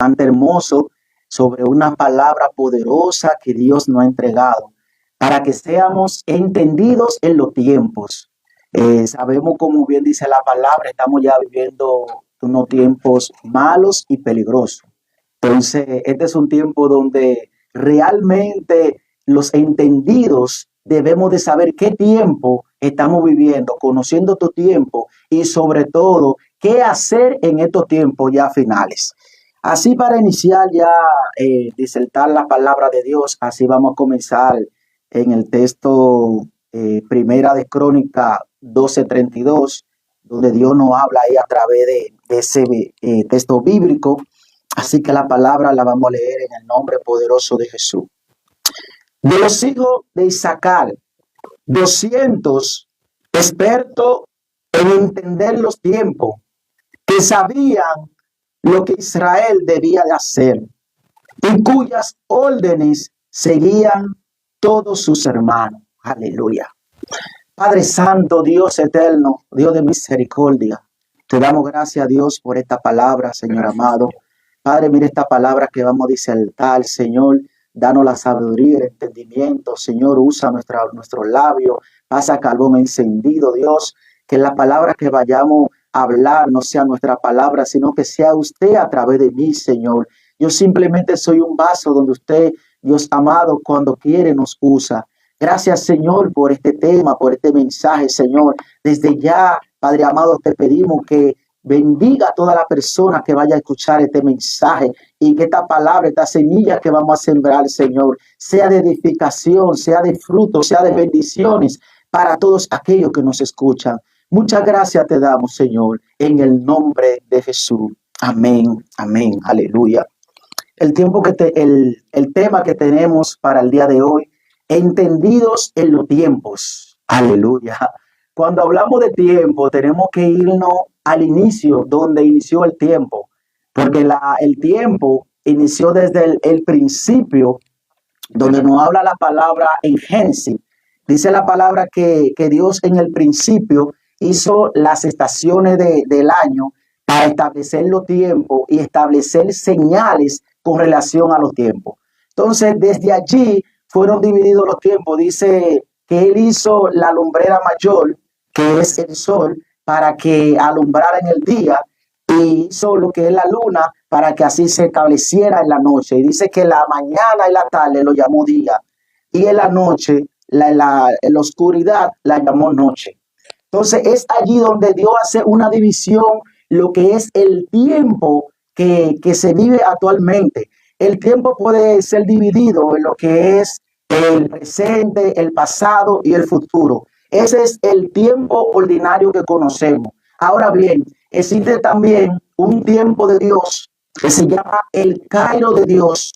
bastante hermoso sobre una palabra poderosa que Dios nos ha entregado para que seamos entendidos en los tiempos. Sabemos, como bien dice la palabra, estamos ya viviendo unos tiempos malos y peligrosos. Entonces, este es un tiempo donde realmente los entendidos debemos de saber qué tiempo estamos viviendo, conociendo tu tiempo y sobre todo qué hacer en estos tiempos ya finales. Así para iniciar ya disertar la palabra de Dios, así vamos a comenzar en el texto Primera de Crónica 12:32, donde Dios nos habla ahí a través de ese texto bíblico. Así que la palabra la vamos a leer en el nombre poderoso de Jesús. De los hijos de Isaacar, 200 expertos en entender los tiempos, que sabían lo que Israel debía de hacer y cuyas órdenes seguían todos sus hermanos. Aleluya. Padre Santo, Dios eterno, Dios de misericordia, te damos gracias a Dios por esta palabra, Señor amado. Padre, mire esta palabra que vamos a disertar, Señor. Danos la sabiduría y el entendimiento, Señor. Usa nuestro labio, pasa carbón encendido, Dios. Que la palabra que vayamos a hablar no sea nuestra palabra, sino que sea usted a través de mí, Señor. Yo simplemente soy un vaso donde usted, Dios amado, cuando quiere nos usa. Gracias, Señor, por este tema, por este mensaje, Señor. Desde ya, Padre amado, te pedimos que bendiga a toda la persona que vaya a escuchar este mensaje y que esta palabra, esta semilla que vamos a sembrar, Señor, sea de edificación, sea de fruto, sea de bendiciones para todos aquellos que nos escuchan. Muchas gracias te damos, Señor, en el nombre de Jesús. Amén, amén, aleluya. El tema que tenemos para el día de hoy, entendidos en los tiempos. Aleluya. Cuando hablamos de tiempo, tenemos que irnos al inicio, donde inició el tiempo, porque el tiempo inició desde el principio, donde nos habla la palabra en Génesis. Dice la palabra que Dios en el principio hizo las estaciones del año para establecer los tiempos y establecer señales con relación a los tiempos. Entonces, desde allí fueron divididos los tiempos. Dice que Él hizo la lumbrera mayor, que es el sol, para que alumbrara en el día, y hizo lo que es la luna para que así se estableciera en la noche. Y dice que la mañana y la tarde lo llamó día, y en la noche, la oscuridad la llamó noche. Entonces es allí donde Dios hace una división, lo que es el tiempo que se vive actualmente. El tiempo puede ser dividido en lo que es el presente, el pasado y el futuro. Ese es el tiempo ordinario que conocemos. Ahora bien, existe también un tiempo de Dios que se llama el Cairo de Dios,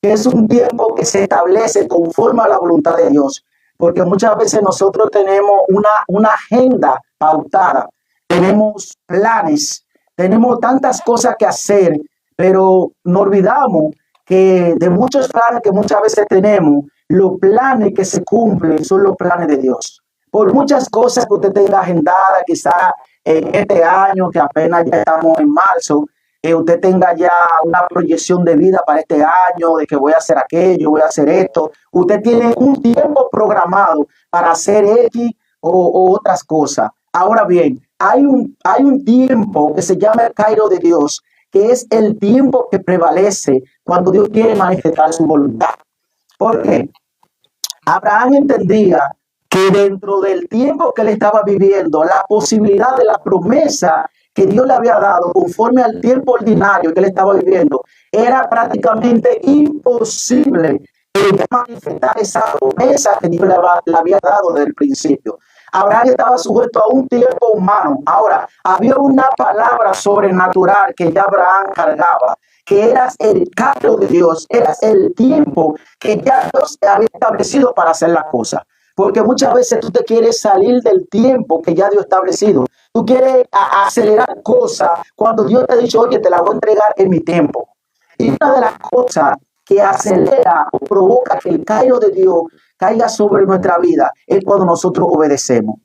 que es un tiempo que se establece conforme a la voluntad de Dios. Porque muchas veces nosotros tenemos una agenda pautada, tenemos planes, tenemos tantas cosas que hacer, pero nos olvidamos que de muchos planes que muchas veces tenemos, los planes que se cumplen son los planes de Dios. Por muchas cosas que usted tenga agendada, quizá en este año, que apenas ya estamos en marzo, usted tenga ya una proyección de vida para este año, de que voy a hacer aquello, voy a hacer esto. Usted tiene un tiempo programado para hacer X o otras cosas. Ahora bien, hay un tiempo que se llama el Cairo de Dios, que es el tiempo que prevalece cuando Dios quiere manifestar su voluntad. ¿Por qué? Abraham entendía que dentro del tiempo que él estaba viviendo, la posibilidad de la promesa que Dios le había dado conforme al tiempo ordinario que él estaba viviendo, era prácticamente imposible manifestar esa promesa que Dios le había dado desde el principio. Abraham estaba sujeto a un tiempo humano. Ahora, había una palabra sobrenatural que ya Abraham cargaba, que era el Cairo de Dios, era el tiempo que ya Dios había establecido para hacer las cosas. Porque muchas veces tú te quieres salir del tiempo que ya Dios ha establecido. Tú quieres acelerar cosas cuando Dios te ha dicho, oye, te la voy a entregar en mi tiempo. Y una de las cosas que acelera o provoca que el Cairo de Dios caiga sobre nuestra vida es cuando nosotros obedecemos.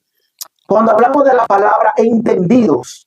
Cuando hablamos de la palabra entendidos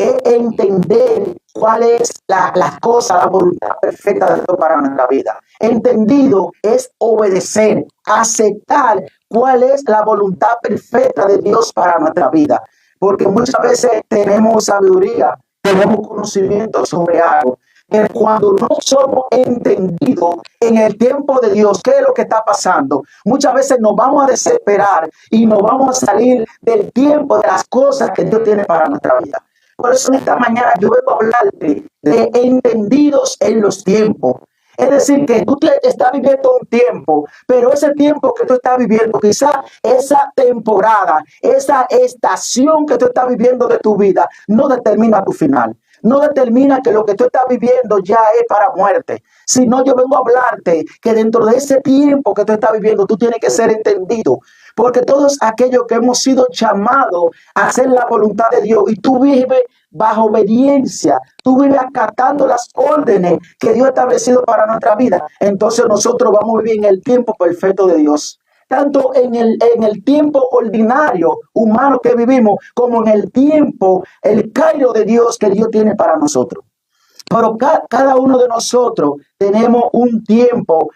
es entender cuál es la cosa, la voluntad perfecta de Dios para nuestra vida. Entendido es obedecer, aceptar cuál es la voluntad perfecta de Dios para nuestra vida. Porque muchas veces tenemos sabiduría, tenemos conocimiento sobre algo, pero cuando no somos entendidos en el tiempo de Dios, ¿qué es lo que está pasando? Muchas veces nos vamos a desesperar y nos vamos a salir del tiempo de las cosas que Dios tiene para nuestra vida. Por eso en esta mañana yo vengo a hablarte de entendidos en los tiempos. Es decir, que tú estás viviendo un tiempo, pero ese tiempo que tú estás viviendo, quizá esa temporada, esa estación que tú estás viviendo de tu vida, no determina tu final. No determina que lo que tú estás viviendo ya es para muerte. Sino yo vengo a hablarte que dentro de ese tiempo que tú estás viviendo, tú tienes que ser entendido. Porque todos aquellos que hemos sido llamados a hacer la voluntad de Dios y tú vives bajo obediencia, tú vives acatando las órdenes que Dios ha establecido para nuestra vida, entonces nosotros vamos a vivir en el tiempo perfecto de Dios. Tanto en el tiempo ordinario humano que vivimos, como en el tiempo, el cairo de Dios que Dios tiene para nosotros. Pero cada uno de nosotros tenemos un tiempo,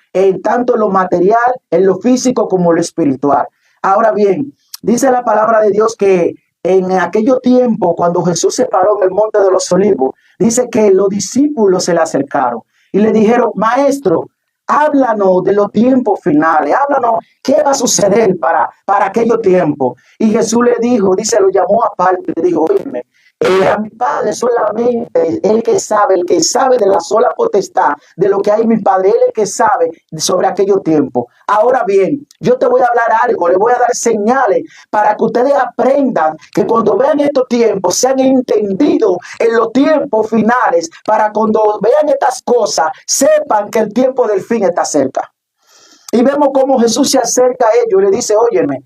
tanto en lo material, en lo físico, como en lo espiritual. Ahora bien, dice la palabra de Dios que en aquellos tiempos, cuando Jesús se paró en el monte de los olivos, dice que los discípulos se le acercaron y le dijeron: Maestro, háblanos de los tiempos finales, háblanos qué va a suceder para aquellos tiempos. Y Jesús le dijo, dice, lo llamó aparte, le dijo: óyeme, a mi Padre solamente el que sabe de la sola potestad, de lo que hay en mi Padre, él es el que sabe sobre aquellos tiempos. Ahora bien, yo te voy a hablar algo, le voy a dar señales para que ustedes aprendan que cuando vean estos tiempos, sean entendidos en los tiempos finales, para cuando vean estas cosas, sepan que el tiempo del fin está cerca. Y vemos cómo Jesús se acerca a ellos y le dice: óyeme,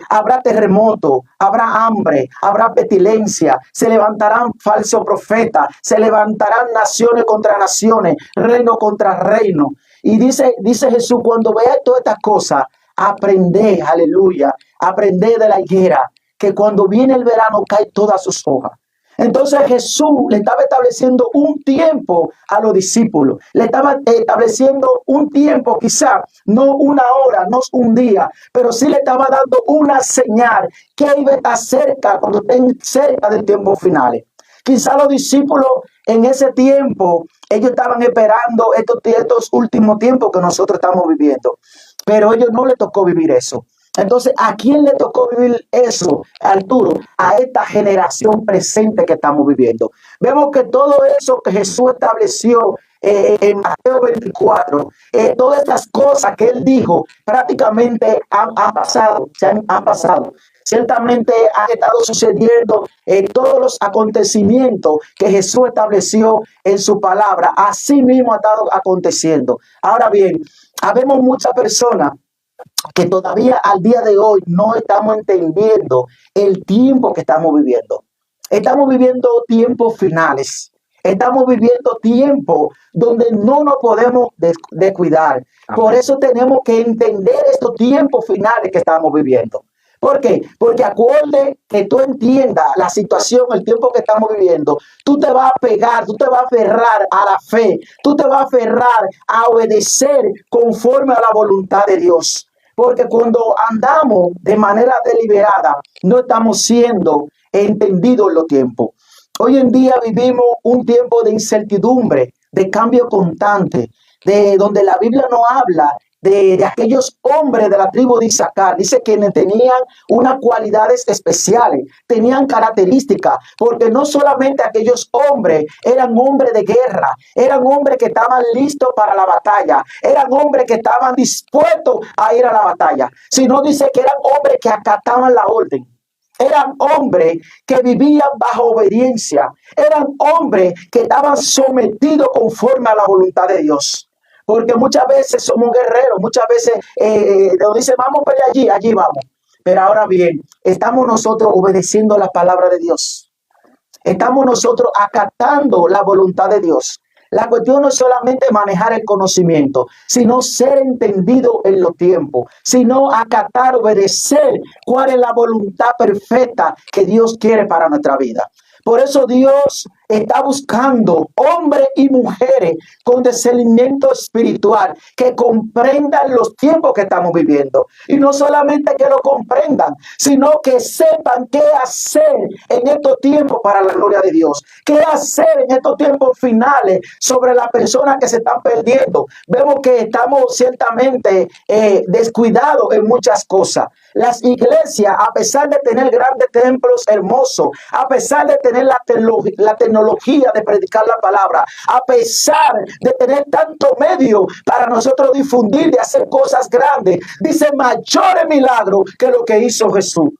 habrá terremoto, habrá hambre, habrá pestilencia, se levantarán falsos profetas, se levantarán naciones contra naciones, reino contra reino. Y dice Jesús: cuando veáis todas estas cosas, aprended, aleluya, aprended de la higuera, que cuando viene el verano cae todas sus hojas. Entonces Jesús le estaba estableciendo un tiempo a los discípulos. Le estaba estableciendo un tiempo, quizá no una hora, no un día, pero sí le estaba dando una señal que iba a estar cerca, cuando estén cerca del tiempo final. Quizá los discípulos en ese tiempo, ellos estaban esperando estos últimos tiempos que nosotros estamos viviendo, pero a ellos no les tocó vivir eso. Entonces, ¿a quién le tocó vivir eso, Arturo? A esta generación presente que estamos viviendo. Vemos que todo eso que Jesús estableció en Mateo 24, todas estas cosas que él dijo, prácticamente han pasado, han pasado. Ciertamente han estado sucediendo todos los acontecimientos que Jesús estableció en su palabra. Así mismo ha estado aconteciendo. Ahora bien, habemos muchas personas que todavía al día de hoy no estamos entendiendo el tiempo que estamos viviendo. Estamos viviendo tiempos finales. Estamos viviendo tiempos donde no nos podemos descuidar. Por eso tenemos que entender estos tiempos finales que estamos viviendo. ¿Por qué? Porque acuerde que tú entiendas la situación, el tiempo que estamos viviendo, tú te vas a pegar, tú te vas a aferrar a la fe, tú te vas a aferrar a obedecer conforme a la voluntad de Dios. Porque cuando andamos de manera deliberada, no estamos siendo entendidos en los tiempos. Hoy en día vivimos un tiempo de incertidumbre, de cambio constante, de donde la Biblia no habla de aquellos hombres de la tribu de Isaacar. Dice que tenían unas cualidades especiales, tenían características, porque no solamente aquellos hombres eran hombres de guerra, eran hombres que estaban listos para la batalla, eran hombres que estaban dispuestos a ir a la batalla, sino dice que eran hombres que acataban la orden. Eran hombres que vivían bajo obediencia, eran hombres que estaban sometidos conforme a la voluntad de Dios. Porque muchas veces somos guerreros, muchas veces nos dicen vamos para allí, allí vamos. Pero ahora bien, estamos nosotros obedeciendo la palabra de Dios. Estamos nosotros acatando la voluntad de Dios. La cuestión no es solamente manejar el conocimiento, sino ser entendido en los tiempos, sino acatar, obedecer cuál es la voluntad perfecta que Dios quiere para nuestra vida. Por eso Dios está buscando hombres y mujeres con discernimiento espiritual que comprendan los tiempos que estamos viviendo. Y no solamente que lo comprendan, sino que sepan qué hacer en estos tiempos para la gloria de Dios. Qué hacer en estos tiempos finales sobre las personas que se están perdiendo. Vemos que estamos ciertamente descuidados en muchas cosas. Las iglesias, a pesar de tener grandes templos hermosos, a pesar de tener la tecnología de predicar la palabra, a pesar de tener tanto medio para nosotros difundir, de hacer cosas grandes, dice mayores milagros que lo que hizo Jesús.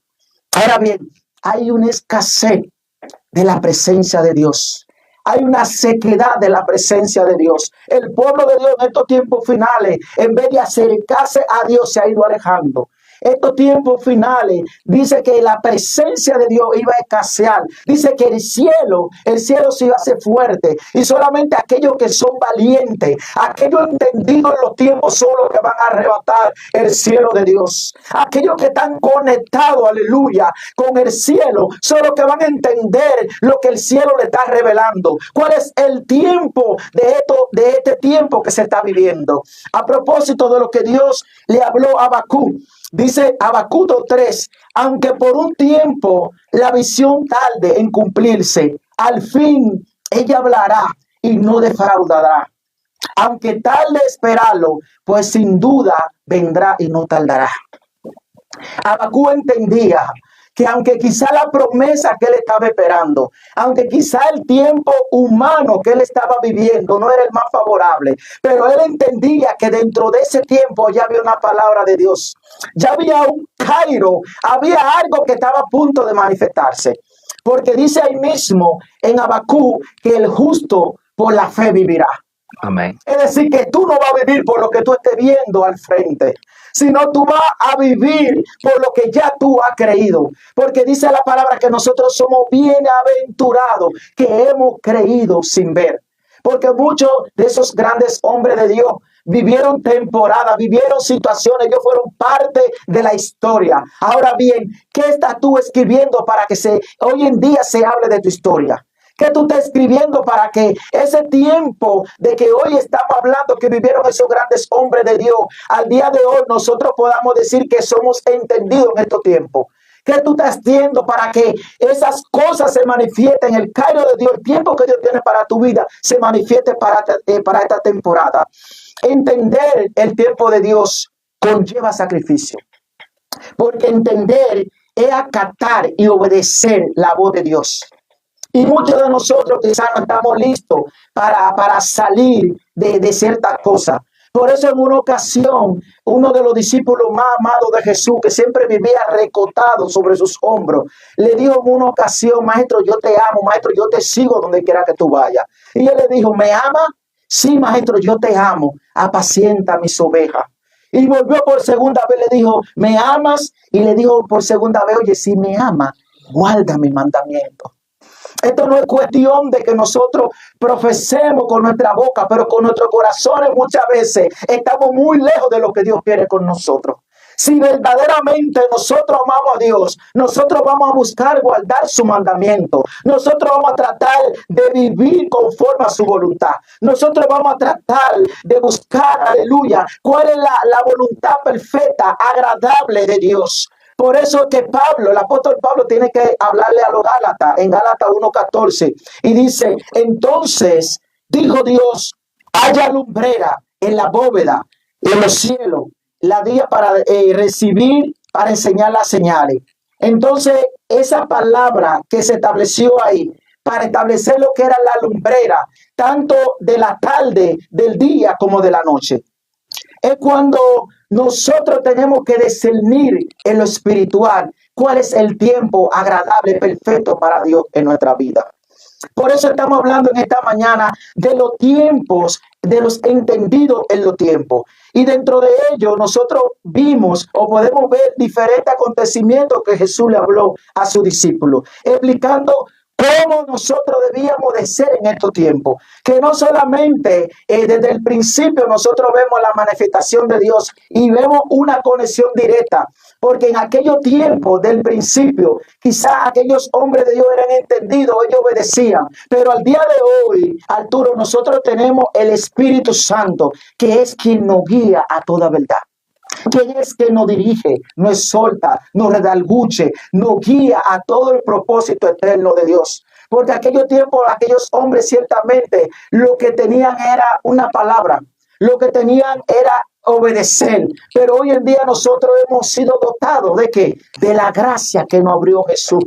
Ahora bien, hay una escasez de la presencia de Dios. Hay una sequedad de la presencia de Dios. El pueblo de Dios en estos tiempos finales, en vez de acercarse a Dios, se ha ido alejando. Estos tiempos finales, dice que la presencia de Dios iba a escasear. Dice que el cielo se iba a hacer fuerte. Y solamente aquellos que son valientes, aquellos entendidos en los tiempos son los que van a arrebatar el cielo de Dios. Aquellos que están conectados, aleluya, con el cielo, son los que van a entender lo que el cielo le está revelando. ¿Cuál es el tiempo de este tiempo que se está viviendo? A propósito de lo que Dios le habló a Habacuc. Dice Habacuc 3, aunque por un tiempo la visión tarde en cumplirse, al fin ella hablará y no defraudará. Aunque tarde esperarlo, pues sin duda vendrá y no tardará. Habacuc entendía que aunque quizá la promesa que él estaba esperando, aunque quizá el tiempo humano que él estaba viviendo no era el más favorable, pero él entendía que dentro de ese tiempo ya había una palabra de Dios, ya había un Cairo, había algo que estaba a punto de manifestarse, porque dice ahí mismo en Habacuc que el justo por la fe vivirá. Amén. Es decir, que tú no vas a vivir por lo que tú estés viendo al frente, sino tú vas a vivir por lo que ya tú has creído. Porque dice la palabra que nosotros somos bienaventurados, que hemos creído sin ver. Porque muchos de esos grandes hombres de Dios vivieron temporadas, vivieron situaciones, ellos fueron parte de la historia. Ahora bien, ¿qué estás tú escribiendo para que hoy en día se hable de tu historia? ¿Qué tú estás escribiendo para que ese tiempo de que hoy estamos hablando que vivieron esos grandes hombres de Dios, al día de hoy nosotros podamos decir que somos entendidos en estos tiempos? ¿Qué tú estás haciendo para que esas cosas se manifiesten? El Cairo de Dios, el tiempo que Dios tiene para tu vida, se manifieste para esta temporada. Entender el tiempo de Dios conlleva sacrificio. Porque entender es acatar y obedecer la voz de Dios. Y muchos de nosotros quizás no estamos listos para salir de ciertas cosas. Por eso en una ocasión, uno de los discípulos más amados de Jesús, que siempre vivía recostado sobre sus hombros, le dijo en una ocasión: maestro, yo te amo, maestro, yo te sigo donde quiera que tú vayas. Y él le dijo: ¿me ama? Sí, maestro, yo te amo, apacienta mis ovejas. Y volvió por segunda vez, le dijo: ¿me amas? Y le dijo por segunda vez: oye, si me ama, guarda mi mandamiento. Esto no es cuestión de que nosotros profesemos con nuestra boca, pero con nuestros corazones muchas veces estamos muy lejos de lo que Dios quiere con nosotros. Si verdaderamente nosotros amamos a Dios, nosotros vamos a buscar guardar su mandamiento. Nosotros vamos a tratar de vivir conforme a su voluntad. Nosotros vamos a tratar de buscar, aleluya, cuál es la voluntad perfecta, agradable de Dios. Por eso que Pablo, el apóstol Pablo, tiene que hablarle a los Gálatas, en Gálatas 1:14, y dice: entonces dijo Dios, haya lumbrera en la bóveda, en los cielos, la día para recibir, para enseñar las señales. Entonces, esa palabra que se estableció ahí, para establecer lo que era la lumbrera, tanto de la tarde, del día, como de la noche, es cuando nosotros tenemos que discernir en lo espiritual cuál es el tiempo agradable, perfecto para Dios en nuestra vida. Por eso estamos hablando en esta mañana de los tiempos, de los entendidos en los tiempos. Y dentro de ello nosotros vimos o podemos ver diferentes acontecimientos que Jesús le habló a sus discípulos, explicando cómo nosotros debíamos de ser en estos tiempos, que no solamente desde el principio nosotros vemos la manifestación de Dios y vemos una conexión directa, porque en aquellos tiempos del principio, quizás aquellos hombres de Dios eran entendidos, ellos obedecían, pero al día de hoy, Arturo, nosotros tenemos el Espíritu Santo, que es quien nos guía a toda verdad. ¿Quién es que nos dirige, nos exhorta, nos redarguye, nos guía a todo el propósito eterno de Dios? Porque aquellos tiempos, aquellos hombres ciertamente lo que tenían era una palabra, lo que tenían era obedecer. Pero hoy en día nosotros hemos sido dotados de ¿qué? De la gracia que nos abrió Jesús.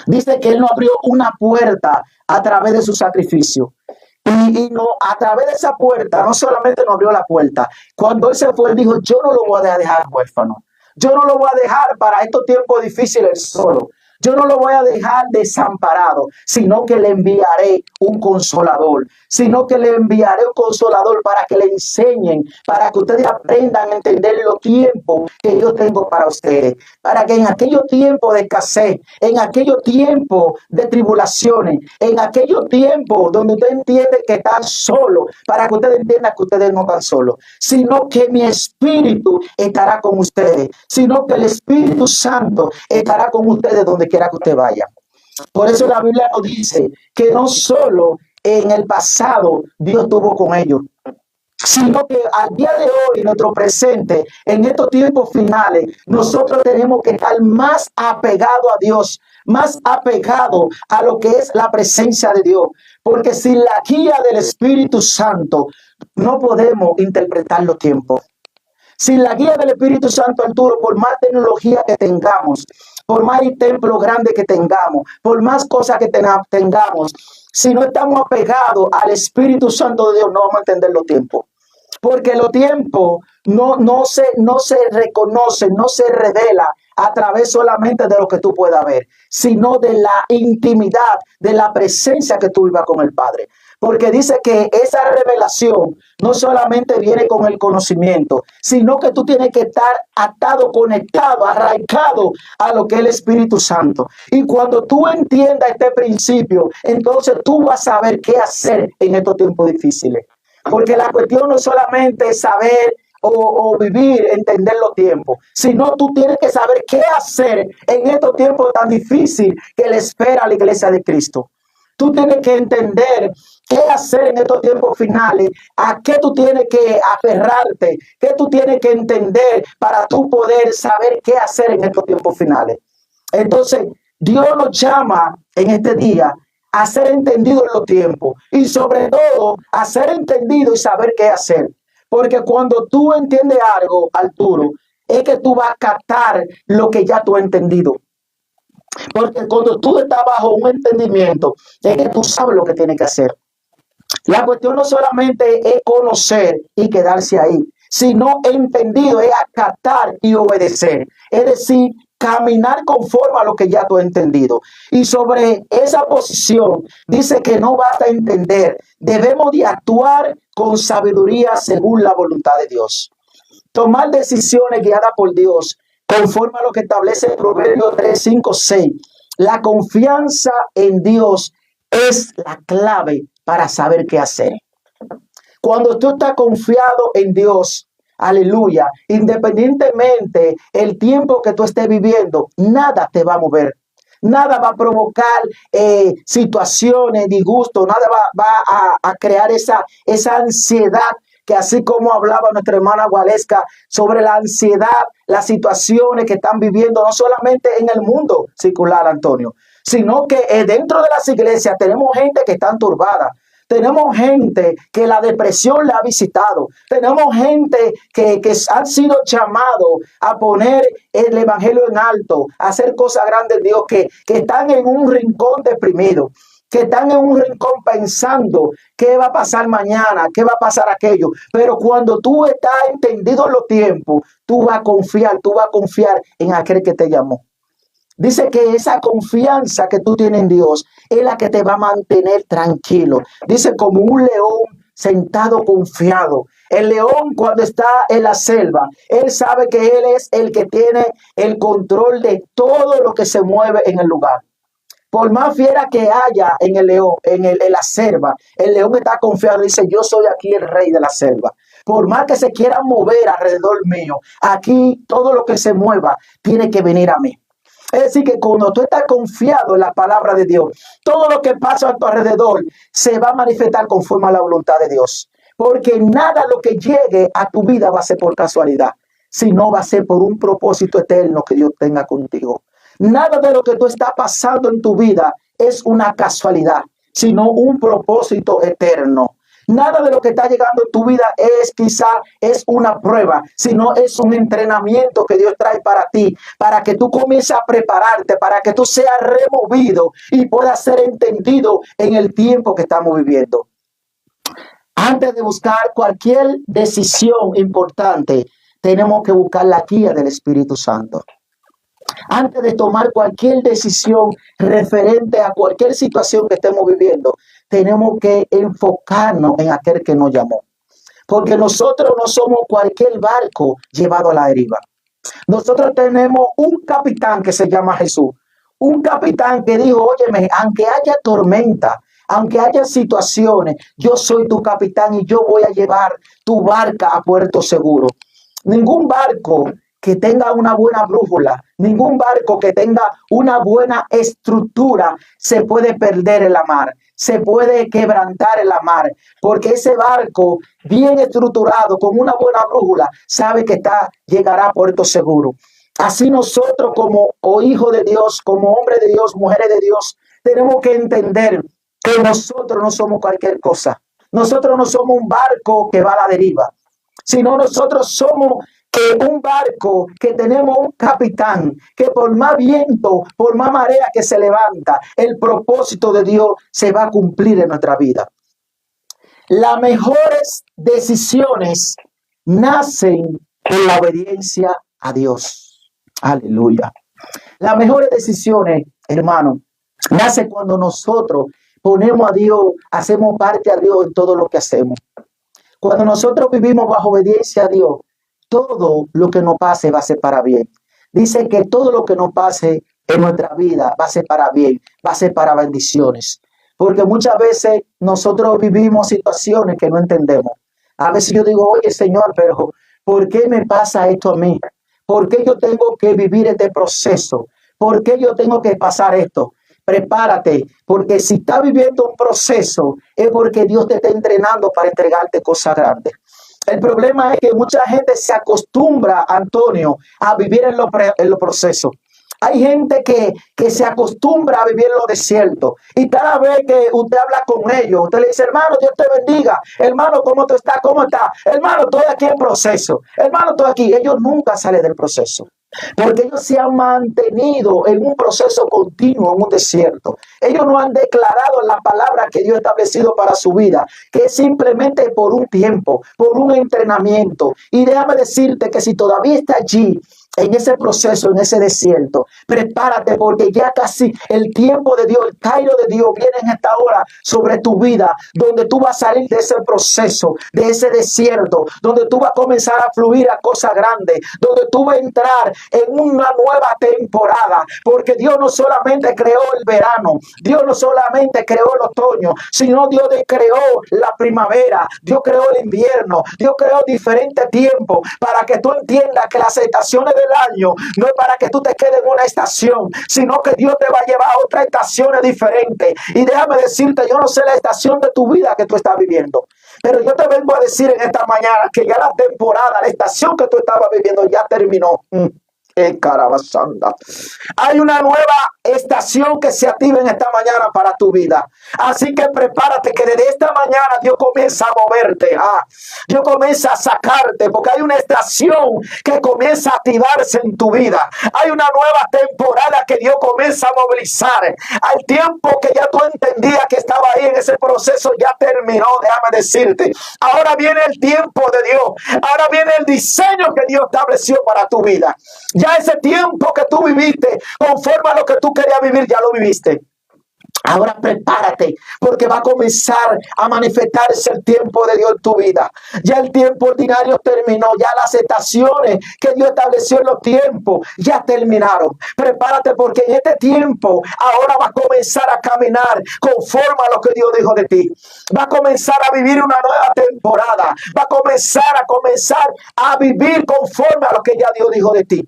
Dice que Él nos abrió una puerta a través de su sacrificio. Y no, a través de esa puerta, no solamente nos abrió la puerta, cuando Él se fue, Él dijo, yo no lo voy a dejar huérfano. Yo no lo voy a dejar para estos tiempos difíciles solo. Yo no lo voy a dejar desamparado, sino que le enviaré un consolador, sino que le enviaré un consolador para que le enseñen, para que ustedes aprendan a entender los tiempos que yo tengo para ustedes, para que en aquellos tiempos de escasez, en aquellos tiempos de tribulaciones, en aquellos tiempos donde usted entiende que están solos, para que ustedes entiendan que ustedes no están solos, sino que mi espíritu estará con ustedes, sino que el Espíritu Santo estará con ustedes donde quiera que usted vaya. Por eso la Biblia nos dice que no solo en el pasado Dios estuvo con ellos, sino que al día de hoy, en nuestro presente, en estos tiempos finales, nosotros tenemos que estar más apegados a Dios, más apegados a lo que es la presencia de Dios, porque sin la guía del Espíritu Santo no podemos interpretar los tiempos. Sin la guía del Espíritu Santo, Arturo, por más tecnología que tengamos, por más templo grande que tengamos, por más cosas que tengamos, si no estamos apegados al Espíritu Santo de Dios, no vamos a entender los tiempos. Porque los tiempos no se reconocen, no se revela a través solamente de lo que tú puedas ver, sino de la intimidad, de la presencia que tú vivas con el Padre. Porque dice que esa revelación no solamente viene con el conocimiento, sino que tú tienes que estar atado, conectado, arraigado a lo que es el Espíritu Santo. Y cuando tú entiendas este principio, entonces tú vas a saber qué hacer en estos tiempos difíciles. Porque la cuestión no solamente es saber o vivir, entender los tiempos, sino tú tienes que saber qué hacer en estos tiempos tan difíciles que le espera a la iglesia de Cristo. Tú tienes que entender qué hacer en estos tiempos finales, a qué tú tienes que aferrarte, qué tú tienes que entender para tú poder saber qué hacer en estos tiempos finales. Entonces, Dios nos llama en este día a ser entendido en los tiempos y sobre todo a ser entendido y saber qué hacer. Porque cuando tú entiendes algo, Arturo, es que tú vas a captar lo que ya tú has entendido. Porque cuando tú estás bajo un entendimiento, es que tú sabes lo que tienes que hacer. La cuestión no solamente es conocer y quedarse ahí, sino entendido es acatar y obedecer. Es decir, caminar conforme a lo que ya tú has entendido. Y sobre esa posición dice que no basta entender, debemos de actuar con sabiduría según la voluntad de Dios. Tomar decisiones guiadas por Dios, conforme a lo que establece Proverbios 3, 5, 6. La confianza en Dios es la clave para saber qué hacer. Cuando tú estás confiado en Dios, aleluya, independientemente el tiempo que tú estés viviendo, nada te va a mover. Nada va a provocar situaciones, disgusto, nada va a crear esa ansiedad que así como hablaba nuestra hermana Gualesca sobre la ansiedad, las situaciones que están viviendo, no solamente en el mundo secular, Antonio, sino que dentro de las iglesias tenemos gente que está turbada. Tenemos gente que la depresión la ha visitado. Tenemos gente que han sido llamados a poner el evangelio en alto, a hacer cosas grandes de Dios, que están en un rincón deprimido, que están en un rincón pensando qué va a pasar mañana, qué va a pasar aquello. Pero cuando tú estás entendido en los tiempos, tú vas a confiar en aquel que te llamó. Dice que esa confianza que tú tienes en Dios es la que te va a mantener tranquilo. Dice como un león sentado confiado. El león cuando está en la selva, él sabe que él es el que tiene el control de todo lo que se mueve en el lugar. Por más fiera que haya en el león, en la selva, el león está confiado y dice, yo soy aquí el rey de la selva. Por más que se quiera mover alrededor mío, aquí todo lo que se mueva tiene que venir a mí. Es decir, que cuando tú estás confiado en la palabra de Dios, todo lo que pasa a tu alrededor se va a manifestar conforme a la voluntad de Dios. Porque nada lo que llegue a tu vida va a ser por casualidad, sino va a ser por un propósito eterno que Dios tenga contigo. Nada de lo que tú estás pasando en tu vida es una casualidad, sino un propósito eterno. Nada de lo que está llegando en tu vida es una prueba, sino es un entrenamiento que Dios trae para ti, para que tú comiences a prepararte, para que tú seas removido y puedas ser entendido en el tiempo que estamos viviendo. Antes de buscar cualquier decisión importante, tenemos que buscar la guía del Espíritu Santo. Antes de tomar cualquier decisión referente a cualquier situación que estemos viviendo, tenemos que enfocarnos en aquel que nos llamó. Porque nosotros no somos cualquier barco llevado a la deriva. Nosotros tenemos un capitán que se llama Jesús. Un capitán que dijo, óyeme, aunque haya tormenta, aunque haya situaciones, yo soy tu capitán y yo voy a llevar tu barca a puerto seguro. Ningún barco que tenga una buena brújula, ningún barco que tenga una buena estructura se puede perder en la mar, se puede quebrantar en la mar, porque ese barco bien estructurado, con una buena brújula, sabe que llegará a puerto seguro. Así nosotros como hijos de Dios, como hombres de Dios, mujeres de Dios, tenemos que entender que nosotros no somos cualquier cosa. Nosotros no somos un barco que va a la deriva, sino nosotros somos un barco que tenemos un capitán que por más viento, por más marea que se levanta, el propósito de Dios se va a cumplir en nuestra vida. Las mejores decisiones nacen en la obediencia a Dios. Aleluya. Las mejores decisiones, hermano, nacen cuando nosotros ponemos a Dios, hacemos parte a Dios en todo lo que hacemos. Cuando nosotros vivimos bajo obediencia a Dios, todo lo que nos pase va a ser para bien. Dice que todo lo que nos pase en nuestra vida va a ser para bien, va a ser para bendiciones. Porque muchas veces nosotros vivimos situaciones que no entendemos. A veces yo digo, oye Señor, pero ¿por qué me pasa esto a mí? ¿Por qué yo tengo que vivir este proceso? ¿Por qué yo tengo que pasar esto? Prepárate, porque si estás viviendo un proceso es porque Dios te está entrenando para entregarte cosas grandes. El problema es que mucha gente se acostumbra, Antonio, a vivir en los procesos. Hay gente que se acostumbra a vivir en los desiertos y cada vez que usted habla con ellos, usted le dice, hermano, Dios te bendiga. Hermano, ¿cómo tú estás? ¿Cómo estás? Hermano, estoy aquí en proceso. Hermano, estoy aquí. Ellos nunca salen del proceso. Porque ellos se han mantenido en un proceso continuo, en un desierto. Ellos no han declarado la palabra que Dios ha establecido para su vida, que es simplemente por un tiempo, por un entrenamiento. Y déjame decirte que si todavía está allí, en ese proceso, en ese desierto, prepárate porque ya casi el tiempo de Dios, el Cairo de Dios viene en esta hora sobre tu vida, donde tú vas a salir de ese proceso, de ese desierto, donde tú vas a comenzar a fluir a cosas grandes, donde tú vas a entrar en una nueva temporada, porque Dios no solamente creó el verano, Dios no solamente creó el otoño, sino Dios creó la primavera, Dios creó el invierno, Dios creó diferentes tiempos para que tú entiendas que las estaciones del año no es para que tú te quedes en una estación, sino que Dios te va a llevar a otras estaciones diferentes. Y déjame decirte, yo no sé la estación de tu vida que tú estás viviendo, pero yo te vengo a decir en esta mañana que ya la temporada, la estación que tú estabas viviendo ya terminó. Carabasanda. Hay una nueva estación que se activa en esta mañana para tu vida. Así que prepárate que desde esta mañana Dios comienza a moverte. Dios comienza a sacarte porque hay una estación que comienza a activarse en tu vida. Hay una nueva temporada que Dios comienza a movilizar. Al tiempo que ya tú entendías que estaba ahí en ese proceso ya terminó, déjame decirte. Ahora viene el tiempo de Dios. Ahora viene el diseño que Dios estableció para tu vida. Ya ese tiempo que tú viviste, conforme a lo que tú querías vivir, ya lo viviste. Ahora prepárate, porque va a comenzar a manifestarse el tiempo de Dios en tu vida. Ya el tiempo ordinario terminó, ya las estaciones que Dios estableció en los tiempos ya terminaron. Prepárate, porque en este tiempo ahora va a comenzar a caminar conforme a lo que Dios dijo de ti. Va a comenzar a vivir una nueva temporada. Va a comenzar a vivir conforme a lo que ya Dios dijo de ti.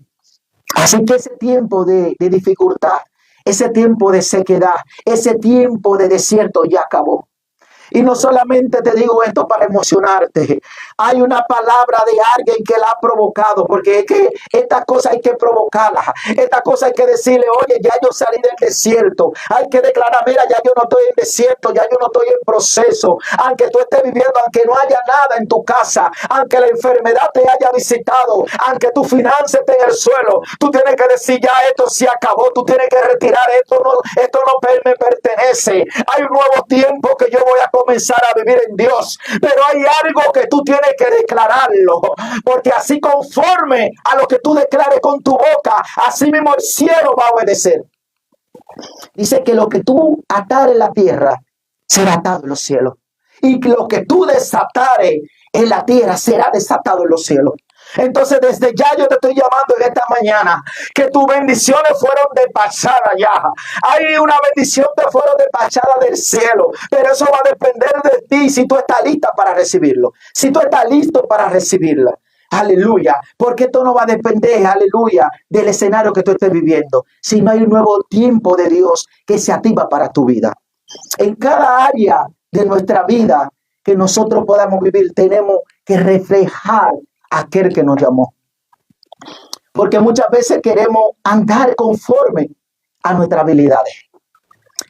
Así que ese tiempo de dificultad, ese tiempo de sequedad, ese tiempo de desierto ya acabó. Y no solamente te digo esto para emocionarte. Hay una palabra de alguien que la ha provocado, porque es que esta cosa hay que provocarla. Esta cosa hay que decirle, oye, ya yo salí del desierto. Hay que declarar, mira, ya yo no estoy en desierto, ya yo no estoy en proceso. Aunque tú estés viviendo, aunque no haya nada en tu casa, aunque la enfermedad te haya visitado, aunque tu finanza esté en el suelo, tú tienes que decir, ya esto se acabó, tú tienes que retirar esto no me pertenece. Hay un nuevo tiempo que yo voy a comenzar a vivir en Dios, pero hay algo que tú tienes que declararlo, porque así conforme a lo que tú declares con tu boca, así mismo el cielo va a obedecer. Dice que lo que tú atares en la tierra será atado en los cielos, y que lo que tú desatares en la tierra será desatado en los cielos. Entonces desde ya yo te estoy llamando en esta mañana que tus bendiciones fueron despachadas ya. Hay una bendición que fueron despachadas del cielo, pero eso va a depender de ti si tú estás lista para recibirlo, si tú estás listo para recibirla. Aleluya, porque esto no va a depender, aleluya, del escenario que tú estés viviendo, sino hay un nuevo tiempo de Dios que se activa para tu vida. En cada área de nuestra vida que nosotros podamos vivir, tenemos que reflejar a aquel que nos llamó. Porque muchas veces queremos andar conforme a nuestras habilidades.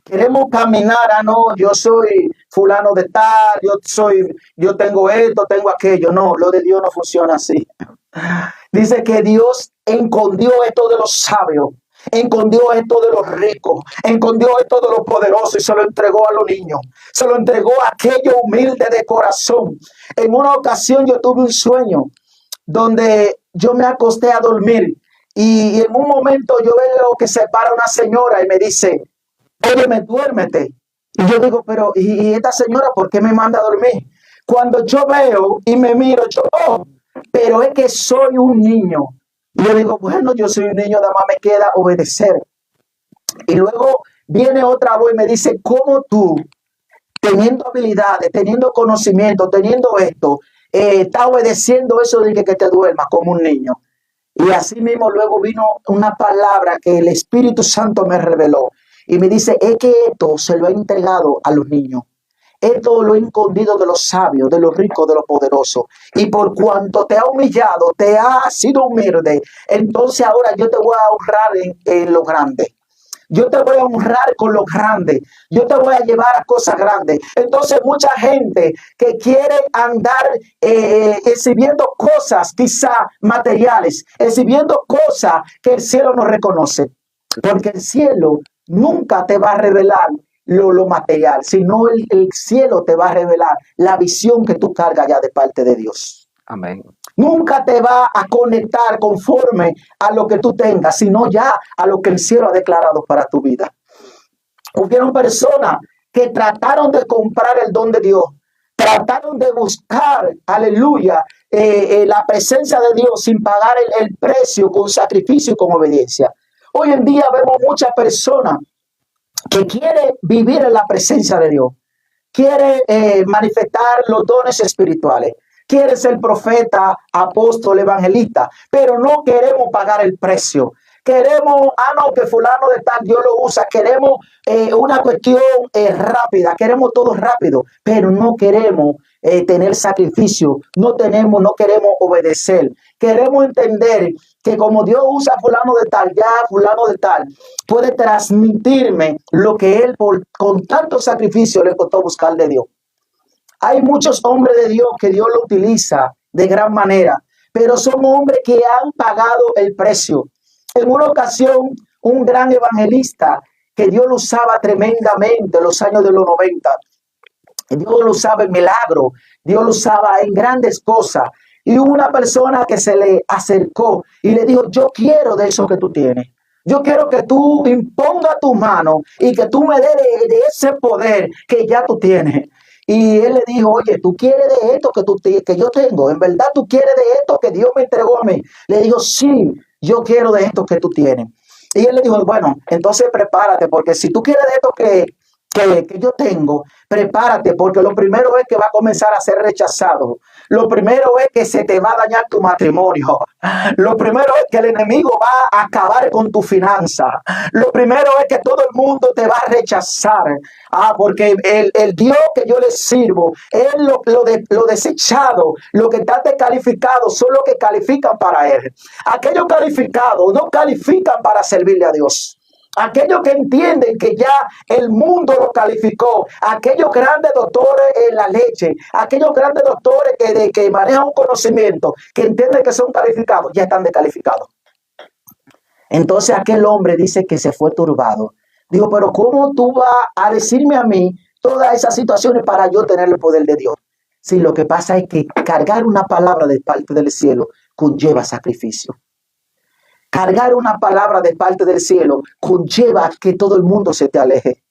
Queremos caminar, no, yo soy fulano de tal, yo tengo esto, tengo aquello. No, lo de Dios no funciona así. Dice que Dios escondió esto de los sabios, escondió esto de los ricos, escondió esto de los poderosos y se lo entregó a los niños. Se lo entregó a aquellos humildes de corazón. En una ocasión yo tuve un sueño donde yo me acosté a dormir y en un momento yo veo que se para una señora y me dice, óyeme, duérmete. Y yo digo, pero ¿y esta señora por qué me manda a dormir? Cuando yo veo y me miro, yo, oh, pero es que soy un niño. Y yo digo, bueno, yo soy un niño, nada más me queda obedecer. Y luego viene otra voz y me dice, ¿cómo tú, teniendo habilidades, teniendo conocimiento, teniendo esto, está obedeciendo eso de que te duermas como un niño? Y así mismo luego vino una palabra que el Espíritu Santo me reveló. Y me dice, es que esto se lo ha entregado a los niños. Esto lo he escondido de los sabios, de los ricos, de los poderosos. Y por cuanto te ha humillado, te ha sido humilde, entonces ahora yo te voy a honrar en lo grande. Yo te voy a honrar con lo grande. Yo te voy a llevar a cosas grandes. Entonces mucha gente que quiere andar exhibiendo cosas quizá materiales, exhibiendo cosas que el cielo no reconoce. Porque el cielo nunca te va a revelar lo material, sino el cielo te va a revelar la visión que tú cargas ya de parte de Dios. Amén. Nunca te va a conectar conforme a lo que tú tengas, sino ya a lo que el cielo ha declarado para tu vida. Hubieron personas que trataron de comprar el don de Dios, trataron de buscar, aleluya, la presencia de Dios sin pagar el precio con sacrificio y con obediencia. Hoy en día vemos muchas personas que quieren vivir en la presencia de Dios, quieren manifestar los dones espirituales, quieren ser profeta, apóstol, evangelista, pero no queremos pagar el precio. Queremos, no, que fulano de tal Dios lo usa, queremos una cuestión rápida, queremos todo rápido, pero no queremos tener sacrificio, no queremos obedecer. Queremos entender que como Dios usa a fulano de tal, ya fulano de tal puede transmitirme lo que él con tanto sacrificio le costó buscar de Dios. Hay muchos hombres de Dios que Dios lo utiliza de gran manera, pero son hombres que han pagado el precio. En una ocasión, un gran evangelista que Dios lo usaba tremendamente en los años de los 90, Dios lo usaba en milagros, Dios lo usaba en grandes cosas. Y hubo una persona que se le acercó y le dijo, yo quiero de eso que tú tienes. Yo quiero que tú impongas tu mano y que tú me des de ese poder que ya tú tienes. Y él le dijo, oye, ¿tú quieres de esto que yo tengo? ¿En verdad tú quieres de esto que Dios me entregó a mí? Le dijo, sí, yo quiero de esto que tú tienes. Y él le dijo, bueno, entonces prepárate, porque si tú quieres de esto que yo tengo, prepárate, porque lo primero es que va a comenzar a ser rechazado. Lo primero es que se te va a dañar tu matrimonio. Lo primero es que el enemigo va a acabar con tu finanza. Lo primero es que todo el mundo te va a rechazar. Porque el Dios que yo le sirvo, es lo desechado, lo que está descalificado, son los que califican para él. Aquellos calificados no califican para servirle a Dios. Aquellos que entienden que ya el mundo los calificó, aquellos grandes doctores en la leche, aquellos grandes doctores que manejan un conocimiento, que entienden que son calificados, ya están descalificados. Entonces aquel hombre dice que se fue turbado. Digo, pero ¿cómo tú vas a decirme a mí todas esas situaciones para yo tener el poder de Dios? Sí, lo que pasa es que cargar una palabra de parte del cielo conlleva sacrificio. Cargar una palabra de parte del cielo conlleva que todo el mundo se te aleje.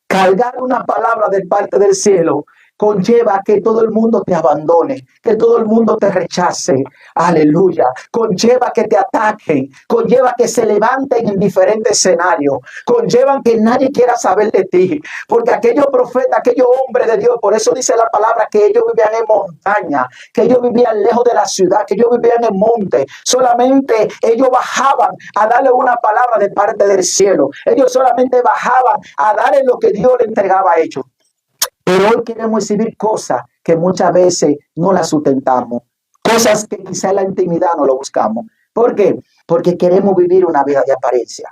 Cargar una palabra de parte del cielo conlleva que todo el mundo te abandone, que todo el mundo te rechace. Aleluya. Conlleva que te ataquen, conlleva que se levanten en diferentes escenarios, conlleva que nadie quiera saber de ti, porque aquellos profetas, aquellos hombres de Dios, por eso dice la palabra que ellos vivían en montaña, que ellos vivían lejos de la ciudad, que ellos vivían en monte. Solamente ellos bajaban a darle una palabra de parte del cielo. Ellos solamente bajaban a darle lo que Dios le entregaba a ellos. Pero hoy queremos recibir cosas que muchas veces no las sustentamos, cosas que quizá en la intimidad no lo buscamos. ¿Por qué? Porque queremos vivir una vida de apariencia.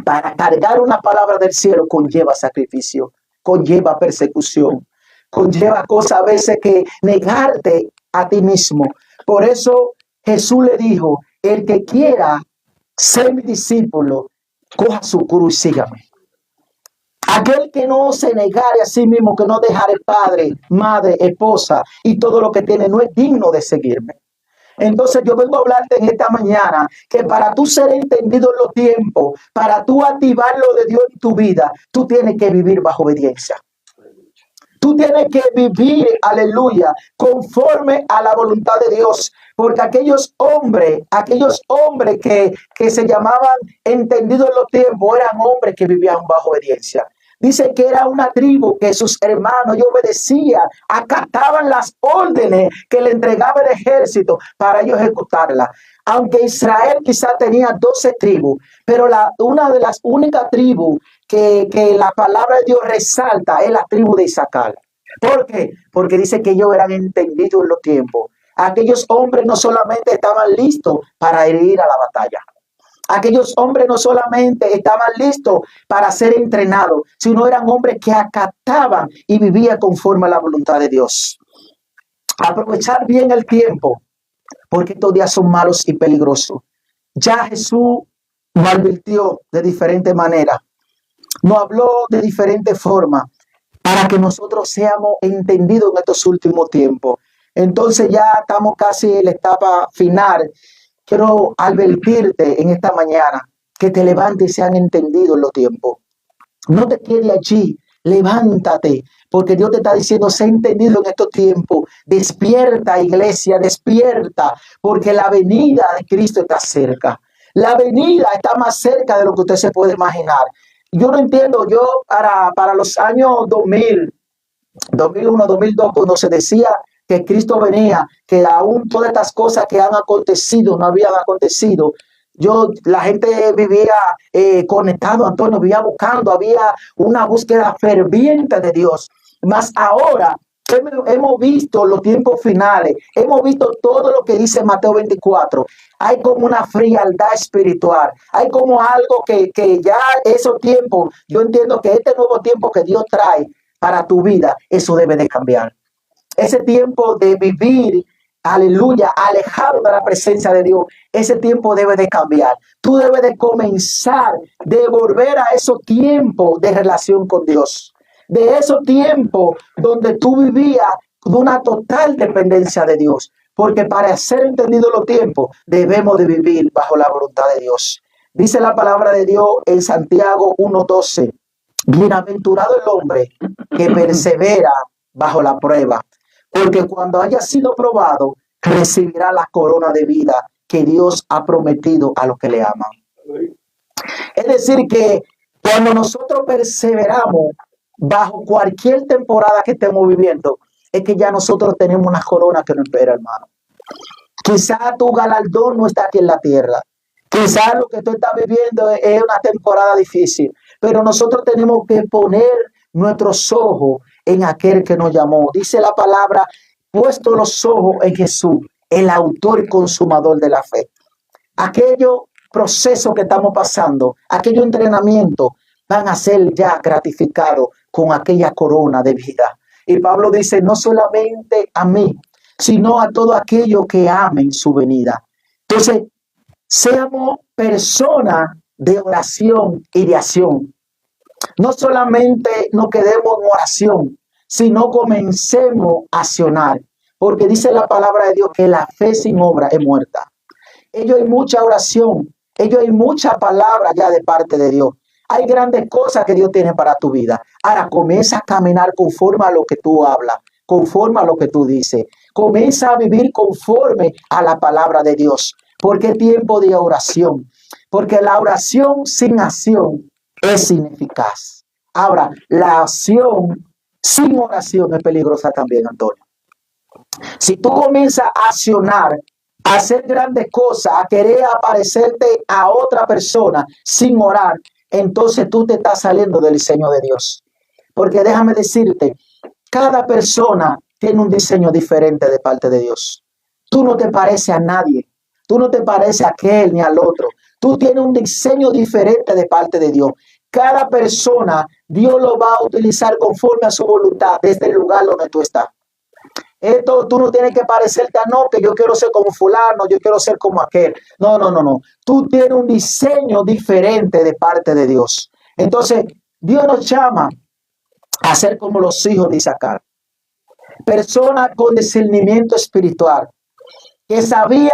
Para cargar una palabra del cielo conlleva sacrificio, conlleva persecución, conlleva cosas a veces que negarte a ti mismo. Por eso Jesús le dijo, el que quiera ser mi discípulo, coja su cruz y sígame. Aquel que no se negare a sí mismo, que no dejare padre, madre, esposa y todo lo que tiene, no es digno de seguirme. Entonces yo vengo a hablarte en esta mañana que para tú ser entendido en los tiempos, para tú activar lo de Dios en tu vida, tú tienes que vivir bajo obediencia. Tú tienes que vivir, aleluya, conforme a la voluntad de Dios. Porque aquellos hombres que se llamaban entendidos en los tiempos, eran hombres que vivían bajo obediencia. Dice que era una tribu que sus hermanos obedecían, acataban las órdenes que le entregaba el ejército para ellos ejecutarlas. Aunque Israel quizá tenía 12 tribus, pero una de las únicas tribus que la palabra de Dios resalta es la tribu de Isaacar. ¿Por qué? Porque dice que ellos eran entendidos en los tiempos. Aquellos hombres no solamente estaban listos para ir a la batalla. Aquellos hombres no solamente estaban listos para ser entrenados, sino eran hombres que acataban y vivían conforme a la voluntad de Dios. Aprovechar bien el tiempo, porque estos días son malos y peligrosos. Ya Jesús nos advirtió de diferente manera, nos habló de diferente forma, para que nosotros seamos entendidos en estos últimos tiempos. Entonces ya estamos casi en la etapa final. Quiero advertirte en esta mañana que te levantes y sean entendidos en los tiempos. No te quedes allí, levántate, porque Dios te está diciendo, sé entendido en estos tiempos. Despierta, iglesia, despierta, porque la venida de Cristo está cerca. La venida está más cerca de lo que usted se puede imaginar. Yo no entiendo, yo para los años 2000, 2001, 2002, cuando se decía que Cristo venía, que aún todas estas cosas que han acontecido no habían acontecido, la gente vivía conectado, Antonio, vivía buscando, había una búsqueda ferviente de Dios. Mas ahora hemos visto los tiempos finales, hemos visto todo lo que dice Mateo 24. Hay como una frialdad espiritual, hay como algo que ya esos tiempos, yo entiendo que este nuevo tiempo que Dios trae para tu vida, eso debe de cambiar. Ese tiempo de vivir, aleluya, alejado de la presencia de Dios, ese tiempo debe de cambiar. Tú debes de comenzar, de volver a esos tiempos de relación con Dios. De esos tiempos donde tú vivías de una total dependencia de Dios. Porque para ser entendido los tiempos, debemos de vivir bajo la voluntad de Dios. Dice la palabra de Dios en Santiago 1:12. Bienaventurado el hombre que persevera bajo la prueba, porque cuando haya sido probado, recibirá la corona de vida que Dios ha prometido a los que le aman. Es decir, que cuando nosotros perseveramos bajo cualquier temporada que estemos viviendo, es que ya nosotros tenemos una corona que nos espera, hermano. Quizá tu galardón no está aquí en la tierra. Quizá lo que tú estás viviendo es una temporada difícil, pero nosotros tenemos que poner nuestros ojos en aquel que nos llamó. Dice la palabra, puesto los ojos en Jesús, el autor y consumador de la fe. Aquellos procesos que estamos pasando, aquellos entrenamientos van a ser ya gratificados con aquella corona de vida. Y Pablo dice, no solamente a mí, sino a todos aquellos que amen su venida. Entonces, seamos personas de oración y de acción. No solamente nos quedemos en oración, sino comencemos a accionar. Porque dice la palabra de Dios que la fe sin obra es muerta. Ellos hay mucha oración, ellos hay mucha palabra ya de parte de Dios. Hay grandes cosas que Dios tiene para tu vida. Ahora comienza a caminar conforme a lo que tú hablas, conforme a lo que tú dices. Comienza a vivir conforme a la palabra de Dios. Porque es tiempo de oración. Porque la oración sin acción es ineficaz. Ahora, la acción sin oración es peligrosa también, Antonio. Si tú comienzas a accionar, a hacer grandes cosas, a querer aparecerte a otra persona sin orar, entonces tú te estás saliendo del diseño de Dios. Porque déjame decirte, cada persona tiene un diseño diferente de parte de Dios. Tú no te pareces a nadie. Tú no te pareces a aquel ni al otro. Tú tienes un diseño diferente de parte de Dios. Cada persona, Dios lo va a utilizar conforme a su voluntad desde el lugar donde tú estás. Esto tú no tienes que parecerte a no, que yo quiero ser como fulano, yo quiero ser como aquel. No, no, no, no. Tú tienes un diseño diferente de parte de Dios. Entonces, Dios nos llama a ser como los hijos de Isaacar. Personas con discernimiento espiritual, que sabían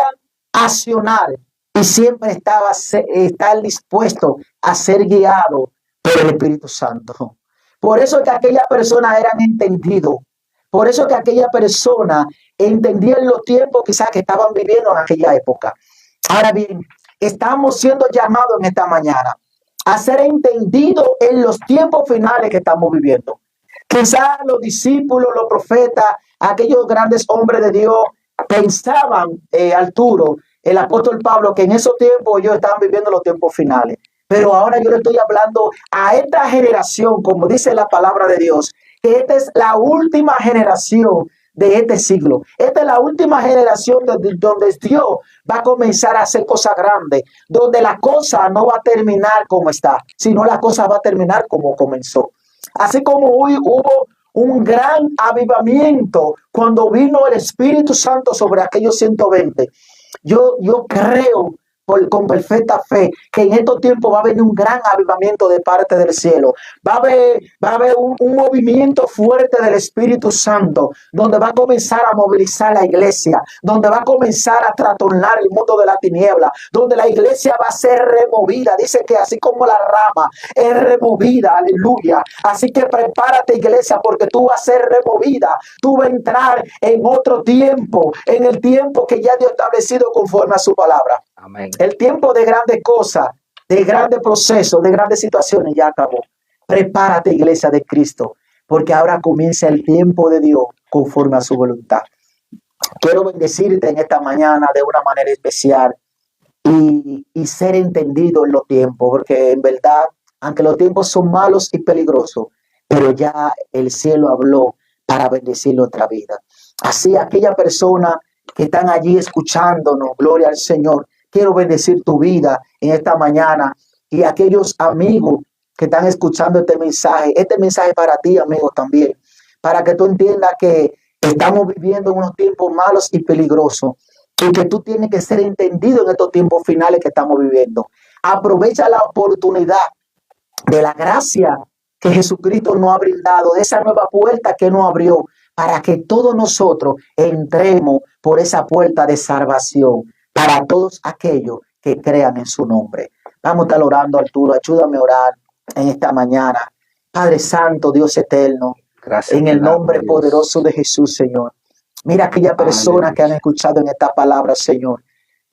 accionar y siempre estar dispuesto a ser guiado por el Espíritu Santo. Por eso que aquellas personas eran entendidos. Por eso que aquella persona entendía los tiempos quizás que estaban viviendo en aquella época. Ahora bien, estamos siendo llamados en esta mañana a ser entendidos en los tiempos finales que estamos viviendo. Quizás los discípulos, los profetas, aquellos grandes hombres de Dios pensaban, Arturo, el apóstol Pablo, que en esos tiempos ellos estaban viviendo los tiempos finales. Pero ahora yo le estoy hablando a esta generación, como dice la palabra de Dios, que esta es la última generación de este siglo. Esta es la última generación donde Dios va a comenzar a hacer cosas grandes, donde la cosa no va a terminar como está, sino la cosa va a terminar como comenzó. Así como hoy hubo un gran avivamiento cuando vino el Espíritu Santo sobre aquellos 120. Yo creo con perfecta fe que en estos tiempos va a venir un gran avivamiento de parte del cielo. Va a haber un movimiento fuerte del Espíritu Santo, donde va a comenzar a movilizar la iglesia, donde va a comenzar a trastornar el mundo de la tiniebla, donde la iglesia va a ser removida. Dice que así como la rama es removida, aleluya. Así que prepárate, iglesia, porque tú vas a ser removida. Tú vas a entrar en otro tiempo, en el tiempo que ya Dios ha establecido conforme a su palabra. Amén. El tiempo de grandes cosas, de grandes procesos, de grandes situaciones ya acabó. Prepárate, iglesia de Cristo, porque ahora comienza el tiempo de Dios conforme a su voluntad. Quiero bendecirte en esta mañana de una manera especial y ser entendido en los tiempos, porque en verdad, aunque los tiempos son malos y peligrosos, pero ya el cielo habló para bendecir nuestra vida. Así, aquella persona que están allí escuchándonos, gloria al Señor, quiero bendecir tu vida en esta mañana y aquellos amigos que están escuchando este mensaje para ti, amigo, también, para que tú entiendas que estamos viviendo unos tiempos malos y peligrosos y que tú tienes que ser entendido en estos tiempos finales que estamos viviendo. Aprovecha la oportunidad de la gracia que Jesucristo nos ha brindado, de esa nueva puerta que nos abrió, para que todos nosotros entremos por esa puerta de salvación para todos aquellos que crean en su nombre. Vamos a estar orando, Arturo. Ayúdame a orar en esta mañana. Padre Santo, Dios eterno, Gracias en te el damos, nombre Dios. poderoso de Jesús, Señor. Mira aquellas personas que han Aleluya. escuchado en esta palabra, Señor.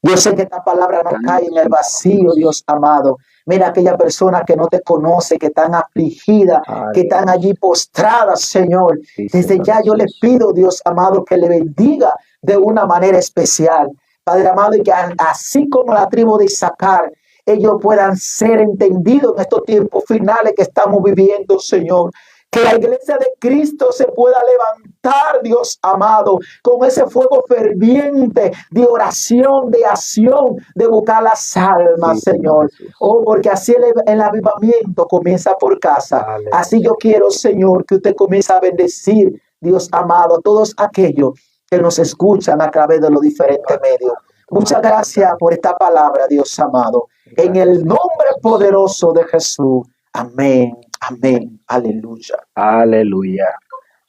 Yo sé que esta palabra no Te cae en el alabamos, vacío, Dios. Dios amado. Mira aquellas personas que no te conocen, que están afligidas, que están allí Aleluya. postradas, Señor. Sí, Desde Señor ya yo les Jesús. pido, Dios amado, que le bendiga de una manera especial. Padre amado, y que así como la tribu de Isaacar, ellos puedan ser entendidos en estos tiempos finales que estamos viviendo, Señor. Que la iglesia de Cristo se pueda levantar, Dios amado, con ese fuego ferviente de oración, de acción, de buscar las almas, Sí, Señor Señor. Jesús. Oh, porque así el avivamiento comienza por casa. Así yo Aleluya. quiero, Señor, que usted comience a bendecir, Dios amado, a todos aquellos que nos escuchan a través de los diferentes medios. Muchas gracias por esta palabra, Dios amado. En Gracias, el Señor nombre Jesús. poderoso de Jesús. Amén. Amén. Aleluya. Aleluya.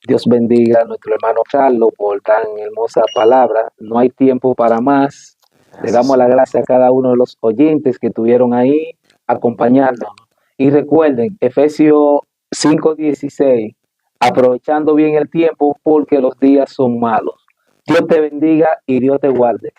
Dios bendiga a nuestro hermano Carlos por tan hermosa palabra. No hay tiempo para más. Le damos la gracia a cada uno de los oyentes que estuvieron ahí acompañándonos. Y recuerden, Efesios 5:16, aprovechando bien el tiempo porque los días son malos. Dios te bendiga y Dios te guarde.